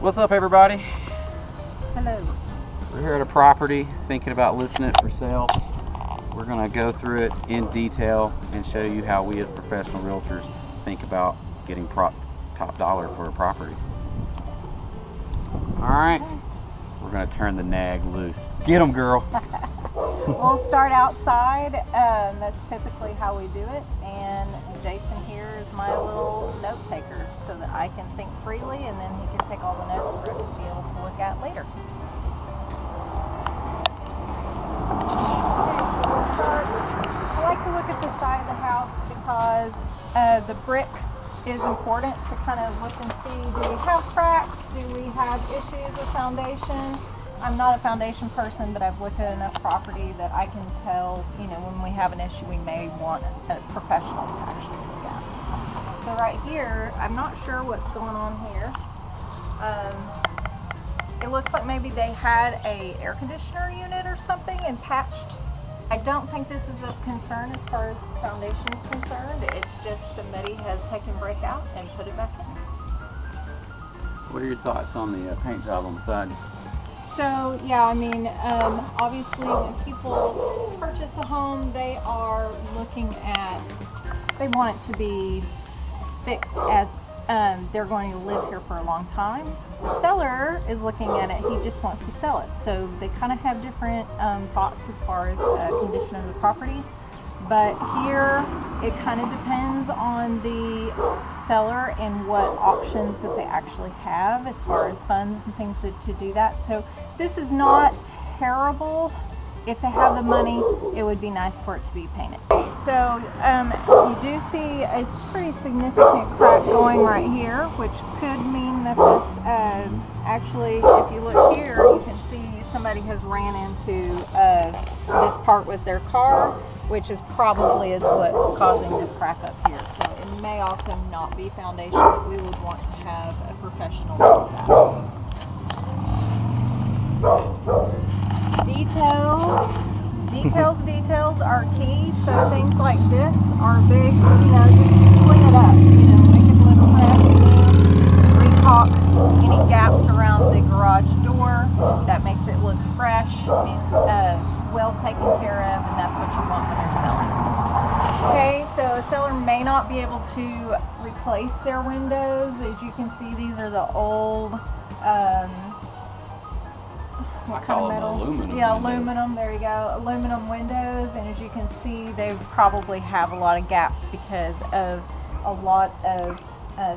What's up, everybody? Hello. We're here at a property thinking about listing it for sale. We're going to go through it in detail and show you how we as professional realtors think about getting top dollar for a property. All right, we're going to turn the nag loose. Get them, girl. We'll start outside. That's typically how we do it. And Jason here is my little note taker so that I can think freely, and then he can take all the notes for us to be able to look at later. I like to look at the side of the house because the brick is important to kind of look and see, do we have cracks? Do we have issues with foundation? I'm not a foundation person, but I've looked at enough property that I can tell, you know, when we have an issue, we may want a professional to actually look at. So right here, I'm not sure what's going on here. It looks like maybe they had a air conditioner unit or something and patched. I don't think this is of concern as far as the foundation is concerned. It's just somebody has taken brick out and put it back in. What are your thoughts on the paint job on the side? So yeah, I mean, obviously when people purchase a home, they are looking at, they want it to be fixed as they're going to live here for a long time. The seller is looking at it, he just wants to sell it. So they kind of have different thoughts as far as condition of the property. But here, it kind of depends on the seller and what options that they actually have as far as funds and things to do that. So this is not terrible. If they have the money, it would be nice for it to be painted. So you do see a pretty significant crack going right here, which could mean that this, actually, if you look here, you can see somebody has ran into this part with their car, which is probably what's causing this crack up here. So it may also not be foundation, but we would want to have a professional look at that. Details are key. So things like this are big, you know, just clean it up, you know, make it look fresh, re-caulk any gaps around the garage door. That makes it look fresh, well taken care of, and that's what you want when you're selling. Okay, so a seller may not be able to replace their windows. As you can see, these are the old, what kind of metal? Aluminum. Yeah, aluminum, there you go. Aluminum windows, and as you can see, they probably have a lot of gaps because of a lot of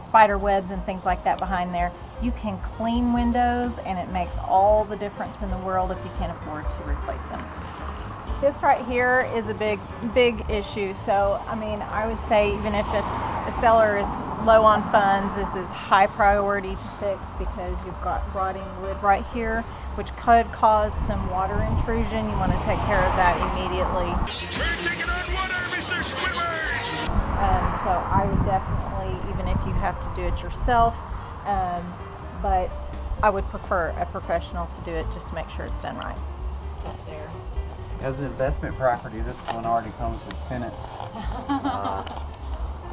spider webs and things like that behind there. You can clean windows, and it makes all the difference in the world if you can afford to replace them. This right here is a big issue. So, I mean, I would say even if a seller is low on funds, this is high priority to fix because you've got rotting wood right here, which could cause some water intrusion. You want to take care of that immediately. We're taking on water, Mr. Squidward! So I would definitely, even if you have to do it yourself, but I would prefer a professional to do it just to make sure it's done right. Right there. As an investment property, this one already comes with tenants.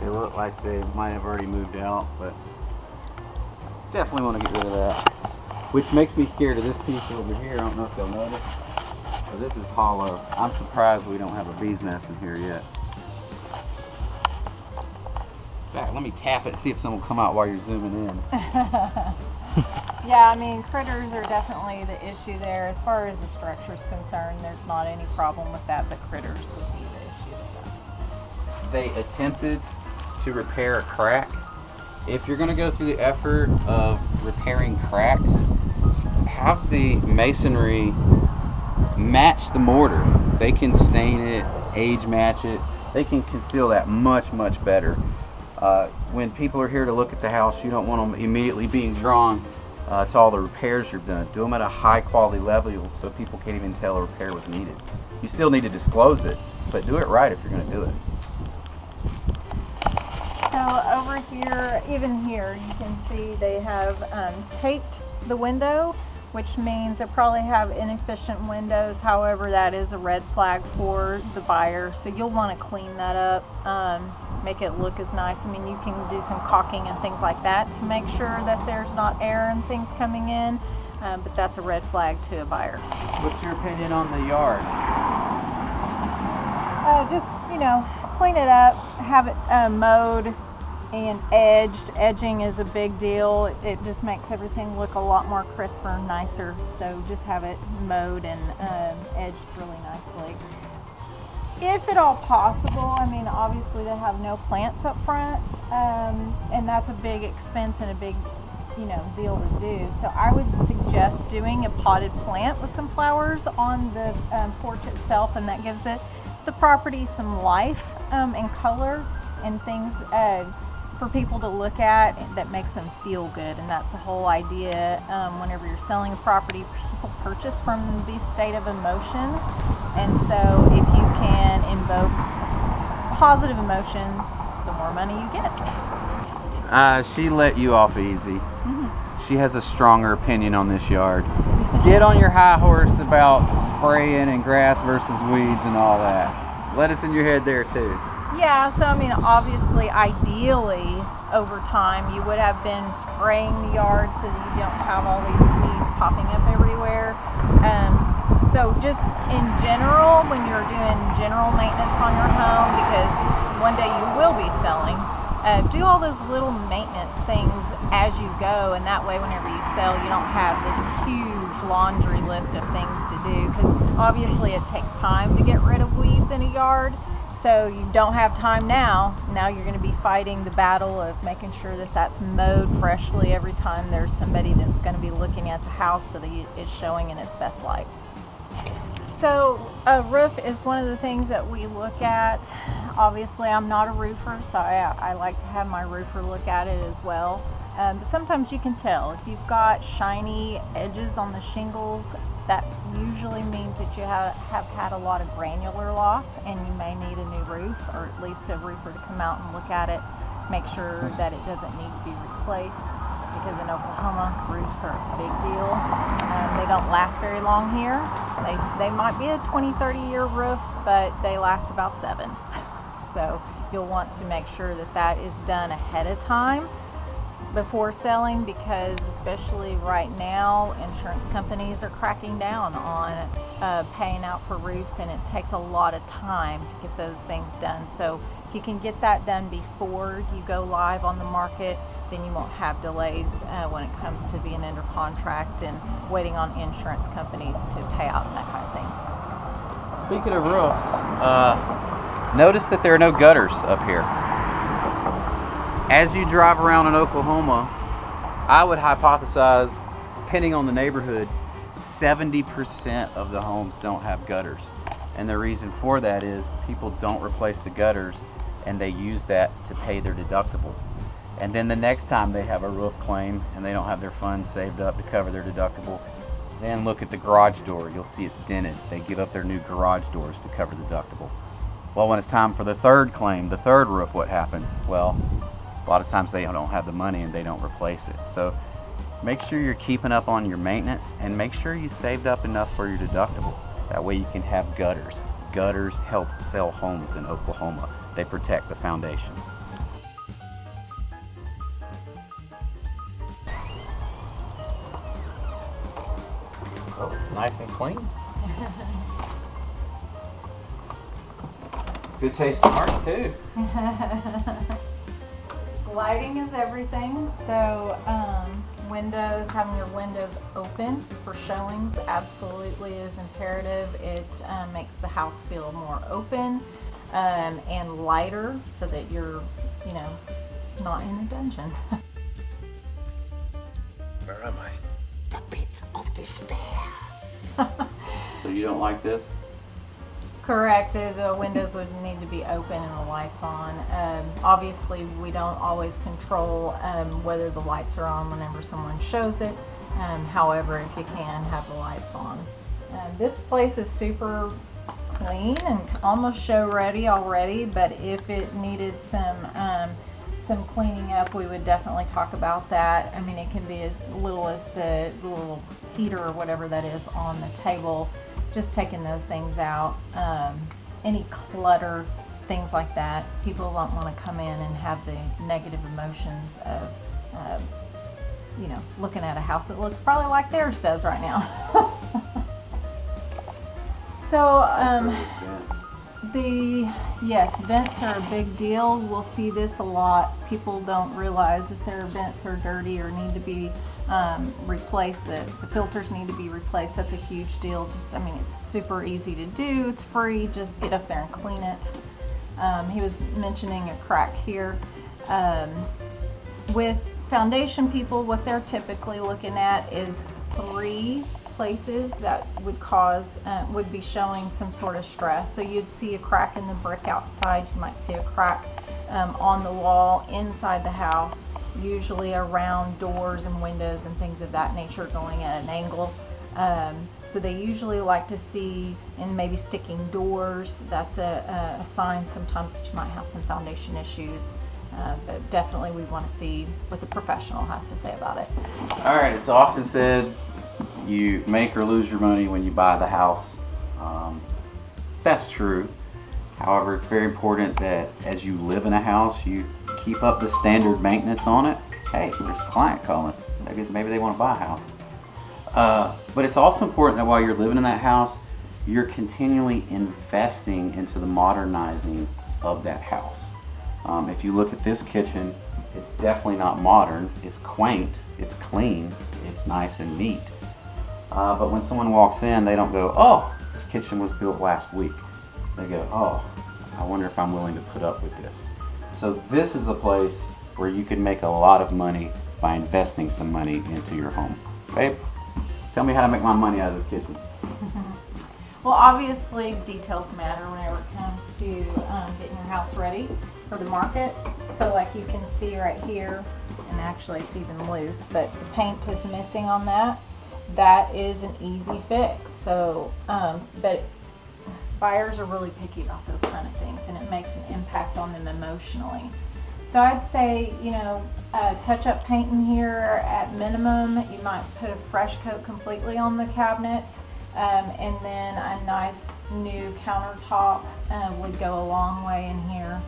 They look like they might have already moved out, but definitely want to get rid of that. Which makes me scared of this piece over here. I don't know if they'll notice. So this is hollow. I'm surprised we don't have a bee's nest in here yet. In fact, let me tap it, see if someone will come out while you're zooming in. Yeah, I mean, critters are definitely the issue there. As far as the structure is concerned, there's not any problem with that, but critters would be the issue with that. They attempted to repair a crack. If you're going to go through the effort of repairing cracks, have the masonry match the mortar. They can stain it, age match it. They can conceal that much, much better. When people are here to look at the house, you don't want them immediately being drawn to all the repairs you've done. Do them at a high quality level so people can't even tell a repair was needed. You still need to disclose it, but do it right if you're going to do it. So over here, even here, you can see they have taped the window, which means they probably have inefficient windows. However, that is a red flag for the buyer. So you'll want to clean that up, make it look as nice. I mean, you can do some caulking and things like that to make sure that there's not air and things coming in, but that's a red flag to a buyer. What's your opinion on the yard? Just, you know, clean it up, have it mowed and edged. Edging is a big deal. It just makes everything look a lot more crisper and nicer. So just have it mowed and edged really nicely. If at all possible, I mean, obviously they have no plants up front, and that's a big expense and a big, you know, deal to do. So I would suggest doing a potted plant with some flowers on the porch itself, and that gives it the property some life and color and things for people to look at that makes them feel good. And that's the whole idea. Whenever you're selling a property, people purchase from the state of emotion, and so if you can invoke positive emotions, the more money you get. She let you off easy. She has a stronger opinion on this yard. Get on your high horse about spraying and grass versus weeds and all that. Let us in your head there too. Yeah, so I mean, obviously, ideally, over time, you would have been spraying the yard so that you don't have all these weeds popping up everywhere. So just in general, when you're doing general maintenance on your home, because one day you will be selling, do all those little maintenance things as you go, and that way whenever you sell, you don't have this huge laundry list of things to do, because obviously it takes time to get rid of weeds in a yard. So you don't have time now. Now you're going to be fighting the battle of making sure that that's mowed freshly every time there's somebody that's going to be looking at the house so that it's showing in its best light. So a roof is one of the things that we look at. Obviously, I'm not a roofer, so I like to have my roofer look at it as well. But sometimes you can tell. If you've got shiny edges on the shingles, that usually means that you have had a lot of granular loss and you may need a new roof, or at least a roofer to come out and look at it, make sure that it doesn't need to be replaced, because in Oklahoma, roofs are a big deal. They don't last very long here. They might be a 20, 30-year roof, but they last about 7. So you'll want to make sure that that is done ahead of time before selling, because especially right now, insurance companies are cracking down on paying out for roofs, and it takes a lot of time to get those things done. So if you can get that done before you go live on the market, then you won't have delays when it comes to being under contract and waiting on insurance companies to pay out and that kind of thing. Speaking of roofs, notice that there are no gutters up here. As you drive around in Oklahoma, I would hypothesize, depending on the neighborhood, 70% of the homes don't have gutters. And the reason for that is people don't replace the gutters, and they use that to pay their deductible. And then the next time they have a roof claim and they don't have their funds saved up to cover their deductible, then look at the garage door. You'll see it's dented. They give up their new garage doors to cover the deductible. Well, when it's time for the third claim, the third roof, what happens? Well, a lot of times they don't have the money and they don't replace it. So make sure you're keeping up on your maintenance, and make sure you saved up enough for your deductible. That way you can have gutters. Gutters help sell homes in Oklahoma. They protect the foundation. Oh, it's nice and clean. Good taste of art too. Lighting is everything, so windows, having your windows open for showings absolutely is imperative. It makes the house feel more open and lighter, so that you're, you know, not in a dungeon. Where am I? The pit of despair. So you don't like this? Correct. The windows would need to be open and the lights on. Obviously, we don't always control whether the lights are on whenever someone shows it. However, if you can, have the lights on. This place is super clean and almost show ready already, but if it needed some cleaning up, we would definitely talk about that. I mean, it can be as little as the little heater or whatever that is on the table, just taking those things out. Any clutter, things like that. People don't want to come in and have the negative emotions of, you know, looking at a house that looks probably like theirs does right now. So, yes, vents are a big deal. We'll see this a lot. People don't realize that their vents are dirty or need to be replaced. The filters need to be replaced. That's a huge deal. Just, I mean, it's super easy to do. It's free. Just get up there and clean it. He was mentioning a crack here. With foundation people, what they're typically looking at is 3 places that would cause would be showing some sort of stress. So you'd see a crack in the brick outside, you might see a crack on the wall inside the house, usually around doors and windows and things of that nature going at an angle. So they usually like to see, and maybe sticking doors, that's a sign sometimes that you might have some foundation issues. But definitely we want to see what the professional has to say about it. All right, it's often said you make or lose your money when you buy the house. That's true. However, it's very important that as you live in a house, you keep up the standard maintenance on it. Hey, there's a client calling. Maybe they want to buy a house. But it's also important that while you're living in that house, you're continually investing into the modernizing of that house. If you look at this kitchen, it's definitely not modern. It's quaint, it's clean, it's nice and neat. But when someone walks in, they don't go, oh, this kitchen was built last week. They go, oh, I wonder if I'm willing to put up with this. So this is a place where you can make a lot of money by investing some money into your home. Babe, tell me how to make my money out of this kitchen. Well, obviously details matter whenever it comes to getting your house ready for the market. So like you can see right here, and actually it's even loose, but the paint is missing on that. That is an easy fix. So, but buyers are really picky about those kind of things, and it makes an impact on them emotionally. So I'd say, you know, touch up paint in here at minimum. You might put a fresh coat completely on the cabinets, and then a nice new countertop would go a long way in here.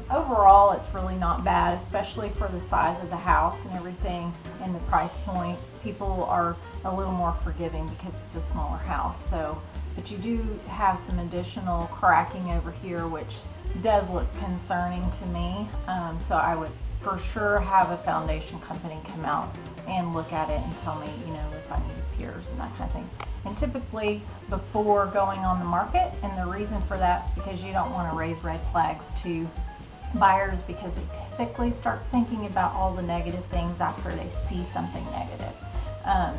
Overall, it's really not bad, especially for the size of the house and everything and the price point. People are a little more forgiving because it's a smaller house. So, but you do have some additional cracking over here, which does look concerning to me. So I would for sure have a foundation company come out and look at it and tell me, you know, if I need piers and that kind of thing. And typically before going on the market, and the reason for that is because you don't want to raise red flags to buyers, because they typically start thinking about all the negative things after they see something negative.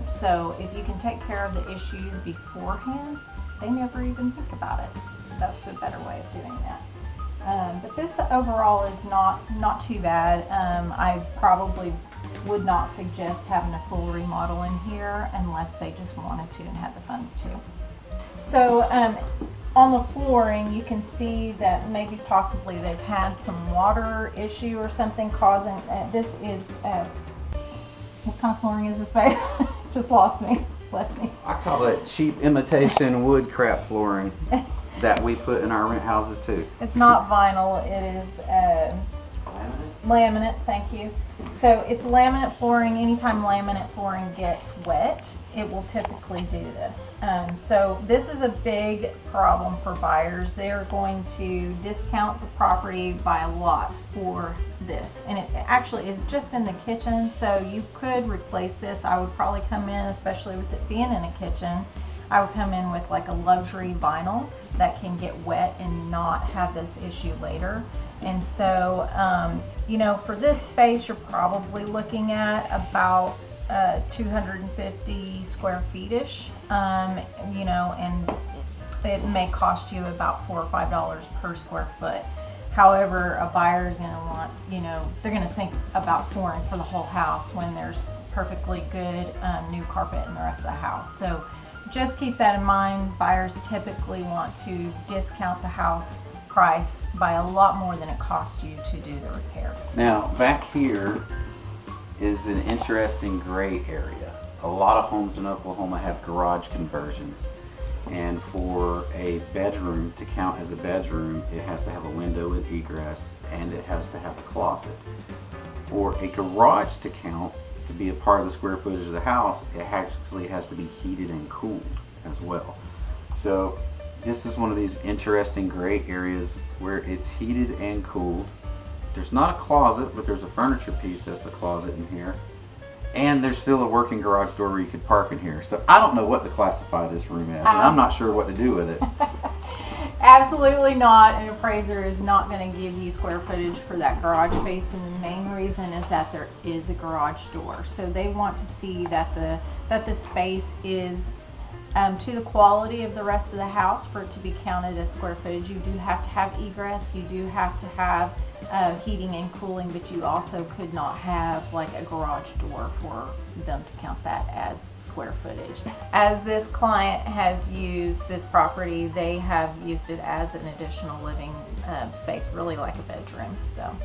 So if you can take care of the issues beforehand, they never even think about it. So that's a better way of doing that. But this overall is not too bad. I probably would not suggest having a full remodel in here unless they just wanted to and had the funds to. So on the flooring, you can see that maybe possibly they've had some water issue or something causing, this is, what kind of flooring is this, babe? Just lost me, left me. I call it cheap imitation wood craft flooring that we put in our rent houses too. It's not vinyl, it is laminate, thank you. So it's laminate flooring. Anytime laminate flooring gets wet, it will typically do this. So this is a big problem for buyers. They're going to discount the property by a lot for this. And it actually is just in the kitchen, so you could replace this. I would probably come in, especially with it being in a kitchen, I would come in with like a luxury vinyl that can get wet and not have this issue later. And so, you know, for this space, you're probably looking at about 250 square feet-ish, you know, and it may cost you about $4 or $5 per square foot. However, a buyer's gonna want, you know, they're gonna think about flooring for the whole house when there's perfectly good new carpet in the rest of the house. So just keep that in mind. Buyers typically want to discount the house price by a lot more than it costs you to do the repair. Now, back here is an interesting gray area. A lot of homes in Oklahoma have garage conversions. And for a bedroom to count as a bedroom, it has to have a window with egress and it has to have a closet. For a garage to count, to be a part of the square footage of the house, it actually has to be heated and cooled as well. So this is one of these interesting gray areas where it's heated and cooled. There's not a closet, but there's a furniture piece that's the closet in here. And there's still a working garage door where you could park in here. So I don't know what to classify this room as, and I'm not sure what to do with it. Absolutely not. An appraiser is not going to give you square footage for that garage space, and the main reason is that there is a garage door. So they want to see that the space is to the quality of the rest of the house for it to be counted as square footage. You do have to have egress, you do have to have heating and cooling, but you also could not have like a garage door for them to count that as square footage. As this client has used this property, they have used it as an additional living space, really like a bedroom. So.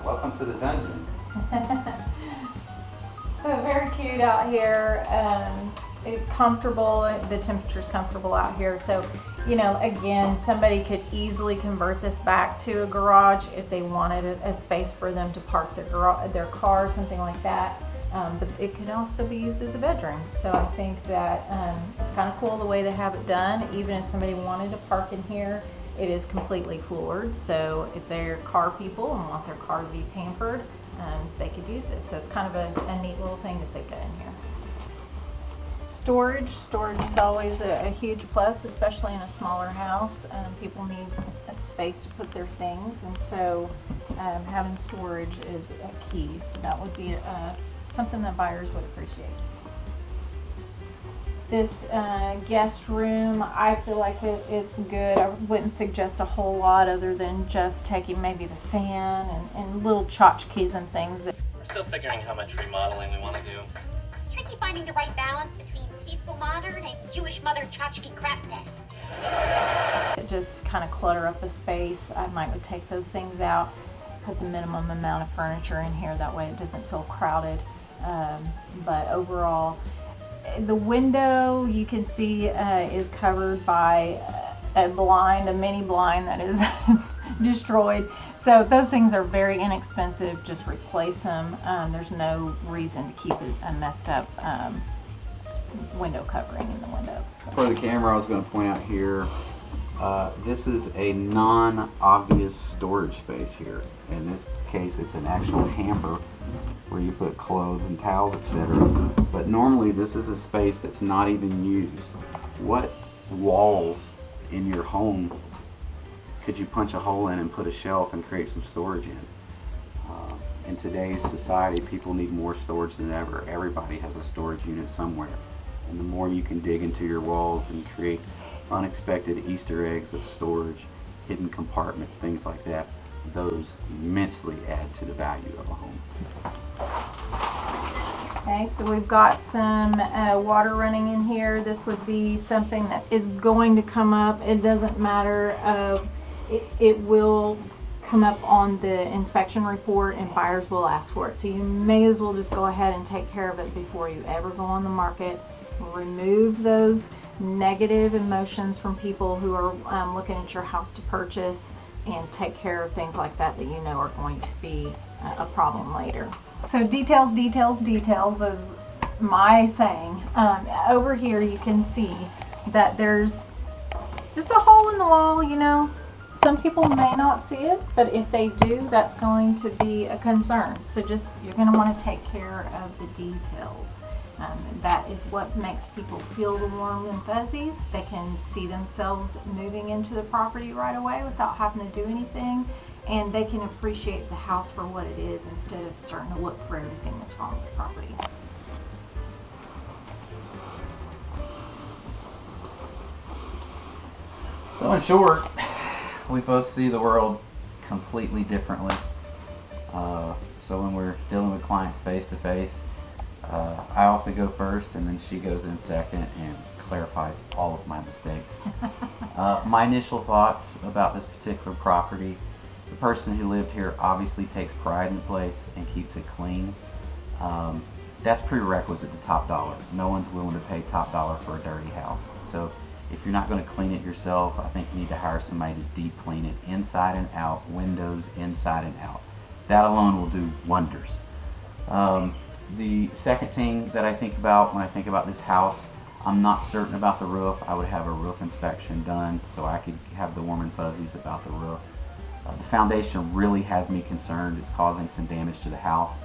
Welcome to the dungeon. So very cute out here. It's comfortable. The temperature's comfortable out here. So, you know, again, somebody could easily convert this back to a garage if they wanted a space for them to park their car, something like that. But it could also be used as a bedroom. So I think that it's kind of cool the way they have it done. Even if somebody wanted to park in here, it is completely floored. So if they're car people and want their car to be pampered, they could use this. So it's kind of a neat little thing that they've done in here. Storage is always a huge plus, especially in a smaller house. People need a space to put their things, and so having storage is a key. So that would be something that buyers would appreciate. This guest room, I feel like it's good. I wouldn't suggest a whole lot other than just taking maybe the fan and little tchotchkes and things. We're still figuring how much remodeling we want to do. It's tricky finding the right balance between peaceful modern and Jewish mother tchotchke crapness. Just kind of clutter up a space. I would take those things out, put the minimum amount of furniture in here. That way it doesn't feel crowded. But overall, the window you can see is covered by a mini blind that is destroyed. So those things are very inexpensive. Just replace them. There's no reason to keep a messed up window covering in the window. So. For the camera, I was going to point out here, this is a non-obvious storage space here. In this case, it's an actual hamper where you put clothes and towels, etc. But normally this is a space that's not even used. What walls in your home could you punch a hole in and put a shelf and create some storage in? In today's society, people need more storage than ever. Everybody has a storage unit somewhere. And the more you can dig into your walls and create unexpected Easter eggs of storage, hidden compartments, things like that, those immensely add to the value of a home. Okay, so we've got some water running in here. This would be something that is going to come up. It doesn't matter. It will come up on the inspection report and buyers will ask for it. So you may as well just go ahead and take care of it before you ever go on the market. Remove those negative emotions from people who are looking at your house to purchase, and take care of things like that you know are going to be a problem later. So details is my saying. Over here you can see that there's just a hole in the wall, you know. Some people may not see it, but if they do, that's going to be a concern. So you're going to want to take care of the details. That is what makes people feel the warm and fuzzies. They can see themselves moving into the property right away without having to do anything. and they can appreciate the house for what it is instead of starting to look for everything that's wrong with the property. So in short, we both see the world completely differently. So when we're dealing with clients face to face, I often go first and then she goes in second and clarifies all of my mistakes. My initial thoughts about this particular property: the person who lived here obviously takes pride in the place and keeps it clean. That's prerequisite to top dollar. No one's willing to pay top dollar for a dirty house. So if you're not going to clean it yourself, I think you need to hire somebody to deep clean it inside and out, windows inside and out. That alone will do wonders. The second thing that I think about when I think about this house, I'm not certain about the roof. I would have a roof inspection done so I could have the warm and fuzzies about the roof. The foundation really has me concerned. It's causing some damage to the house.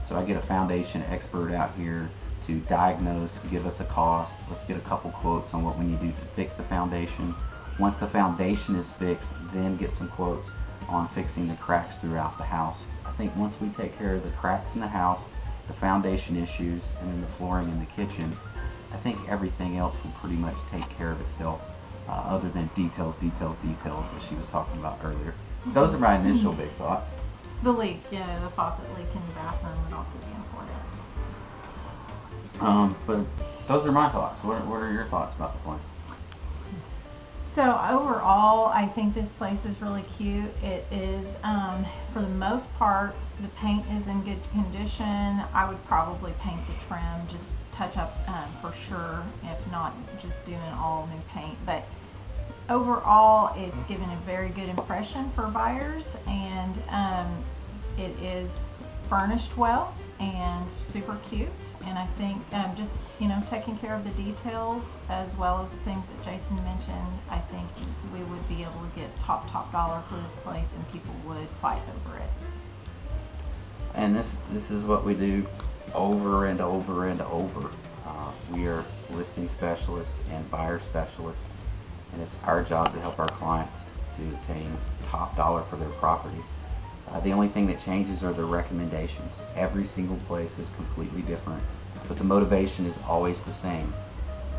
So I get a foundation expert out here to diagnose, give us a cost. Let's get a couple quotes on what we need to do to fix the foundation. Once the foundation is fixed, then get some quotes on fixing the cracks throughout the house. I think once we take care of the cracks in the house, the foundation issues, and then the flooring in the kitchen, I think everything else will pretty much take care of itself, other than details that she was talking about earlier. Those are my initial big thoughts. The leak, yeah, the faucet leak in the bathroom would also be important. But those are my thoughts. What are your thoughts about the place? So overall, I think this place is really cute. It is, for the most part, the paint is in good condition. I would probably paint the trim, just touch up for sure, if not just doing all new paint. But overall, it's given a very good impression for buyers, and it is furnished well and super cute. And I think just, taking care of the details as well as the things that Jason mentioned, I think we would be able to get top dollar for this place, and people would fight over it. And this is what we do over and over and over. We are listing specialists and buyer specialists, and it's our job to help our clients to obtain top dollar for their property. The only thing that changes are the recommendations. Every single place is completely different, but the motivation is always the same.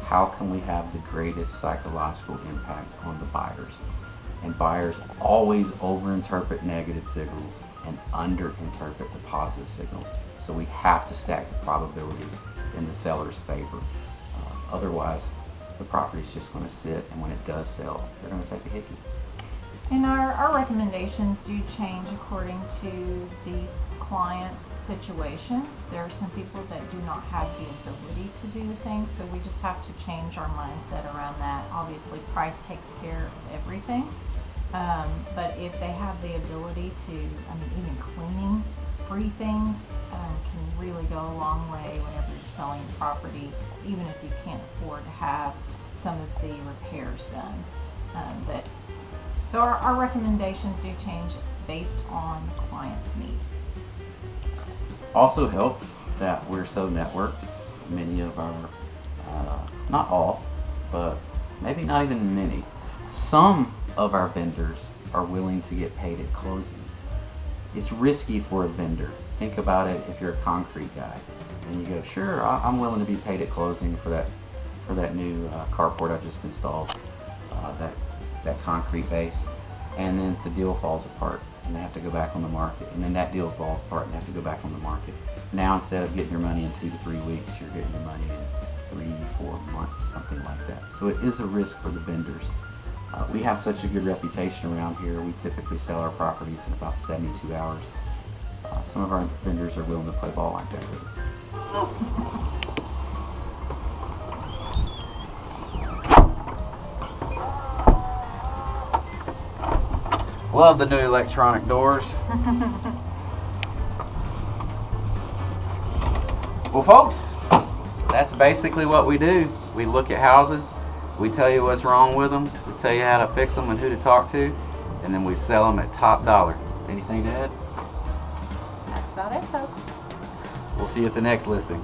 How can we have the greatest psychological impact on the buyers? And buyers always overinterpret negative signals and underinterpret the positive signals. So we have to stack the probabilities in the seller's favor. Otherwise, the property's just going to sit, and when it does sell, they're going to take a hickey. And our recommendations do change according to the client's situation. There are some people that do not have the ability to do things, so we just have to change our mindset around that. Obviously, price takes care of everything, but if they have the ability to, even cleaning free things can really go a long way whenever you're selling a property, even if you can't afford to have some of the repairs done. So our recommendations do change based on the client's needs. Also helps that we're so networked. Many of our, not all, but maybe not even many, some of our vendors are willing to get paid at closing. It's risky for a vendor. Think about it if you're a concrete guy and you go, sure, I'm willing to be paid at closing for that new carport I just installed, that concrete base, and then the deal falls apart and they have to go back on the market, and then that deal falls apart and they have to go back on the market. Now instead of getting your money in 2 to 3 weeks, you're getting your money in 3-4 months, something like that. So it is a risk for the vendors. We have such a good reputation around here. We typically sell our properties in about 72 hours. Some of our vendors are willing to play ball like that with us. Love the new electronic doors. Well, folks, that's basically what we do. We look at houses, we tell you what's wrong with them, we tell you how to fix them and who to talk to, and then we sell them at top dollar. Anything to add? That's about it, folks. We'll see you at the next listing.